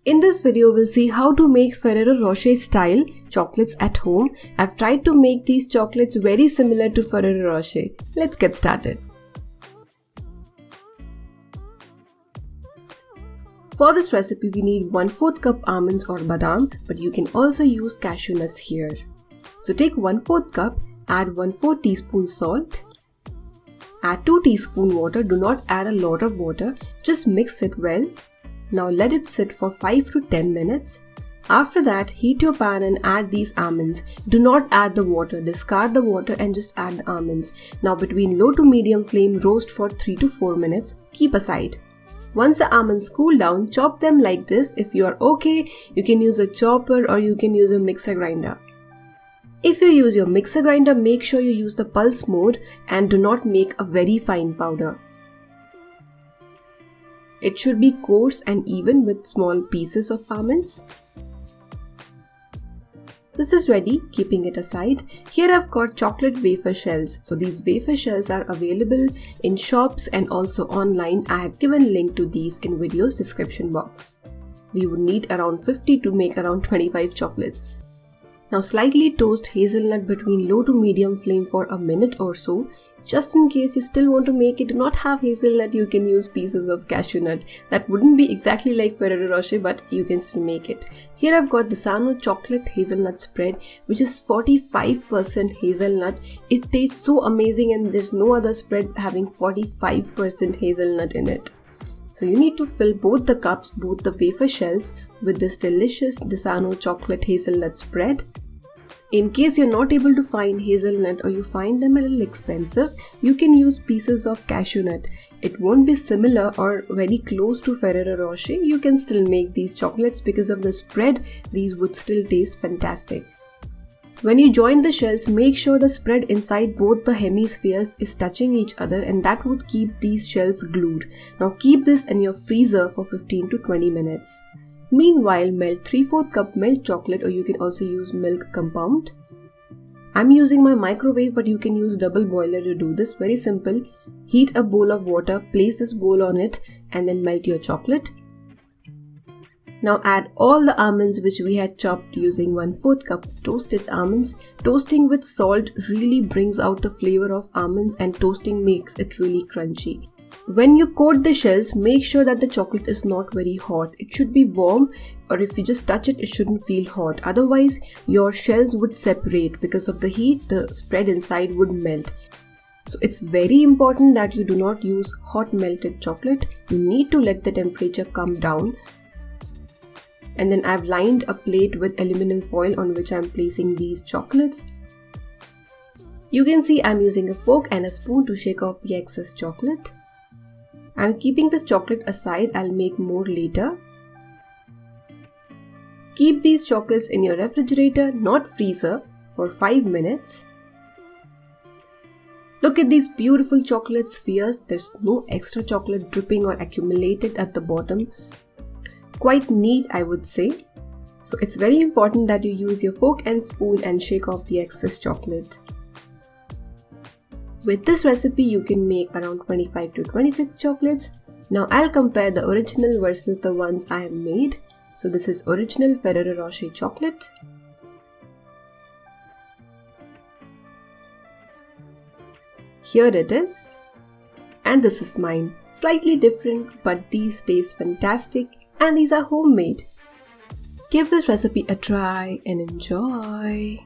In this video, we'll see how to make Ferrero Rocher style chocolates at home. I've tried to make these chocolates very similar to Ferrero Rocher. Let's get started. For this recipe, we need 1/4 cup almonds or badam, but you can also use cashew nuts here. So take 1/4 cup, add 1/4 teaspoon salt, add 2 teaspoon water. Do not add a lot of water, just mix it well. Now let it sit for 5 to 10 minutes. After that, heat your pan and add these almonds. Do not add the water, discard the water and just add the almonds. Now between low to medium flame, roast for 3 to 4 minutes. Keep aside. Once the almonds cool down, chop them like this. If you are okay, you can use a chopper or you can use a mixer grinder. If you use your mixer grinder, make sure you use the pulse mode and do not make a very fine powder. It should be coarse and even with small pieces of almonds. This is ready, keeping it aside. Here I've got chocolate wafer shells. So these wafer shells are available in shops and also online. I have given link to these in video's description box. We would need around 50 to make around 25 chocolates. Now slightly toast hazelnut between low to medium flame for a minute or so. Just in case you still want to make it, do not have hazelnut, you can use pieces of cashew nut. That wouldn't be exactly like Ferrero Rocher, but you can still make it. Here I've got Disano chocolate hazelnut spread, which is 45% hazelnut. It tastes so amazing and there's no other spread having 45% hazelnut in it. So you need to fill both the cups, both the wafer shells, with this delicious Disano chocolate hazelnut spread. In case you're not able to find hazelnut or you find them a little expensive, you can use pieces of cashew nut. It won't be similar or very close to Ferrero Rocher. You can still make these chocolates because of the spread. These would still taste fantastic. When you join the shells, make sure the spread inside both the hemispheres is touching each other, and that would keep these shells glued. Now keep this in your freezer for 15 to 20 minutes. Meanwhile, melt 3/4 cup milk chocolate, or you can also use milk compound. I'm using my microwave, but you can use double boiler to do this. Very simple. Heat a bowl of water, place this bowl on it and then melt your chocolate. Now add all the almonds which we had chopped using 1/4 cup toasted almonds. Toasting with salt really brings out the flavor of almonds and toasting makes it really crunchy. When you coat the shells, make sure that the chocolate is not very hot. It should be warm, or if you just touch it, it shouldn't feel hot. Otherwise, your shells would separate. Because of the heat, the spread inside would melt. So it's very important that you do not use hot melted chocolate. You need to let the temperature come down. And then I've lined a plate with aluminum foil on which I'm placing these chocolates. You can see I'm using a fork and a spoon to shake off the excess chocolate. I'm keeping this chocolate aside, I'll make more later. Keep these chocolates in your refrigerator, not freezer, for 5 minutes. Look at these beautiful chocolate spheres. There's no extra chocolate dripping or accumulated at the bottom. Quite neat, I would say. So it's very important that you use your fork and spoon and shake off the excess chocolate. With this recipe, you can make around 25 to 26 chocolates. Now I'll compare the original versus the ones I have made. So this is original Ferrero Rocher chocolate. Here it is. And this is mine. Slightly different, but these taste fantastic and these are homemade. Give this recipe a try and enjoy.